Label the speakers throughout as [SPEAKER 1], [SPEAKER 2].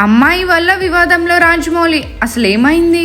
[SPEAKER 1] అమ్మాయి వల్ల వివాదంలో రాజమౌళి అసలు ఏమైంది?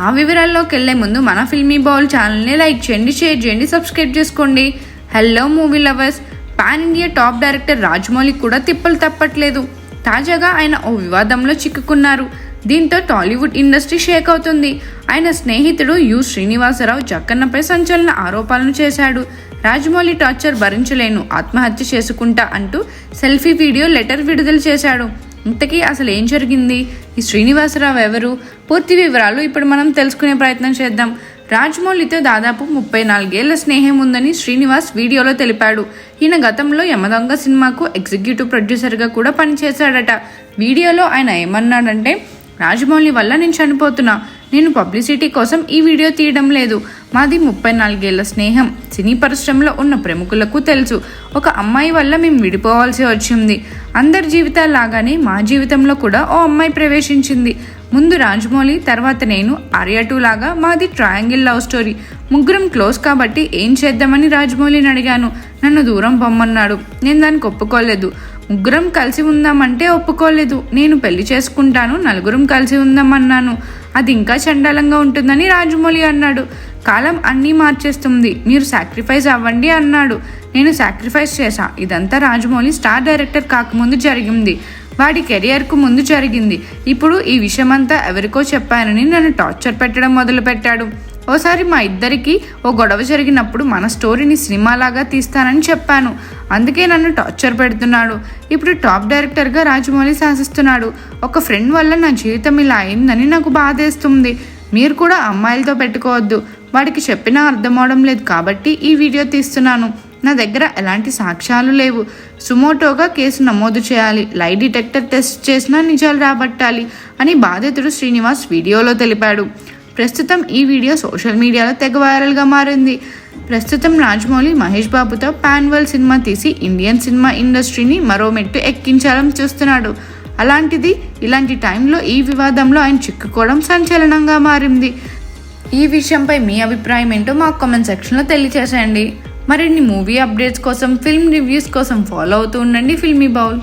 [SPEAKER 1] ఆ వివరాల్లోకి వెళ్లే ముందు మన ఫిల్మీ బౌల్ ఛానల్ని లైక్ చేయండి, షేర్ చేయండి, సబ్స్క్రైబ్ చేసుకోండి. Hello movie lovers, pan India top director Rajamouli కూడా తిప్పలు తప్పట్లేదు. తాజాగా ఆయన ఓ వివాదంలో చిక్కుకున్నారు. దీంతో టాలీవుడ్ ఇండస్ట్రీ షేక్ అవుతుంది. ఆయన స్నేహితుడు యు శ్రీనివాసరావు జక్కన్నపై సంచలన ఆరోపణలు చేశాడు. రాజమౌళి టార్చర్ భరించలేను, ఆత్మహత్య చేసుకుంటా అంటూ సెల్ఫీ వీడియో లెటర్ విడుదల చేశాడు. ఇంతకీ అసలు ఏం జరిగింది? ఈ శ్రీనివాసరావు ఎవరు? పూర్తి వివరాలు ఇప్పుడు మనం తెలుసుకునే ప్రయత్నం చేద్దాం. రాజమౌళితో దాదాపు 34 ఏళ్ల స్నేహం ఉందని శ్రీనివాస్ వీడియోలో తెలిపాడు. ఈయన గతంలో యమదొంగ సినిమాకు ఎగ్జిక్యూటివ్ ప్రొడ్యూసర్గా కూడా పనిచేశాడట. వీడియోలో ఆయన ఏమన్నాడంటే, రాజమౌళి వల్ల నేను చనిపోతున్నా, నేను పబ్లిసిటీ కోసం ఈ వీడియో తీయడం లేదు. మాది 34 ఏళ్ల స్నేహం. సినీ పరిశ్రమలో ఉన్న ప్రముఖులకు తెలుసు, ఒక అమ్మాయి వల్ల మేము విడిపోవాల్సి వచ్చింది. అందరి జీవితాల్లాగానే మా జీవితంలో కూడా ఓ అమ్మాయి ప్రవేశించింది. ముందు రాజమౌళి, తర్వాత నేను. ఆర్య 2 లాగా మాది ట్రయాంగిల్ లవ్ స్టోరీ. ముగ్గురం క్లోజ్ కాబట్టి ఏం చేద్దామని రాజమౌళిని అడిగాను. నన్ను దూరం పొమ్మన్నాడు. నేను దానికి ఒప్పుకోలేదు. ముగ్గురం కలిసి ఉందామంటే ఒప్పుకోలేదు. నేను పెళ్లి చేసుకుంటాను, నలుగురం కలిసి ఉందామన్నాను. అది ఇంకా చండాలంగా ఉంటుందని రాజమౌళి అన్నాడు. కాలం అన్నీ మార్చేస్తుంది, మీరు సాక్రిఫైస్ అవ్వండి అన్నాడు. నేను సాక్రిఫైస్ చేశా. ఇదంతా రాజమౌళి స్టార్ డైరెక్టర్ కాకముందు జరిగింది, వాడి కెరియర్కు ముందు జరిగింది. ఇప్పుడు ఈ విషయమంతా ఎవరికో చెప్పానని నన్ను టార్చర్ పెట్టడం మొదలుపెట్టాడు. ఓసారి మా ఇద్దరికి ఓ గొడవ జరిగినప్పుడు మన స్టోరీని సినిమాలాగా తీస్తానని చెప్పాను. అందుకే నన్ను టార్చర్ పెడుతున్నాడు. ఇప్పుడు టాప్ డైరెక్టర్గా రాజమౌళి శాసిస్తున్నాడు. ఒక ఫ్రెండ్ వల్ల నా జీవితం ఇలా అయిందని నాకు బాధేస్తుంది. మీరు కూడా అమ్మాయిలతో పెట్టుకోవద్దు. వాడికి చెప్పినా అర్థం అవడం లేదు కాబట్టి ఈ వీడియో తీస్తున్నాను. నా దగ్గర ఎలాంటి సాక్ష్యాలు లేవు. సుమోటోగా కేసు నమోదు చేయాలి, లై డిటెక్టర్ టెస్ట్ చేసినా నిజాలు రాబట్టాలి అని బాధితుడు శ్రీనివాస్ వీడియోలో తెలిపాడు. ప్రస్తుతం ఈ వీడియో సోషల్ మీడియాలో తెగ వైరల్గా మారింది. ప్రస్తుతం రాజమౌళి మహేష్ బాబుతో పాన్ వరల్డ్ సినిమా తీసి ఇండియన్ సినిమా ఇండస్ట్రీని మరో మెట్టు ఎక్కించాలని చూస్తున్నాడు. అలాంటిది ఇలాంటి టైంలో ఈ వివాదంలో ఆయన చిక్కుకోవడం సంచలనంగా మారింది. ఈ విషయంపై మీ అభిప్రాయం ఏంటో మాకు కామెంట్ సెక్షన్లో తెలియచేసేయండి. మరిన్ని మూవీ అప్డేట్స్ కోసం, ఫిల్మ్ రివ్యూస్ కోసం ఫాలో అవుతూ ఉండండి ఫిల్మీ బౌల్.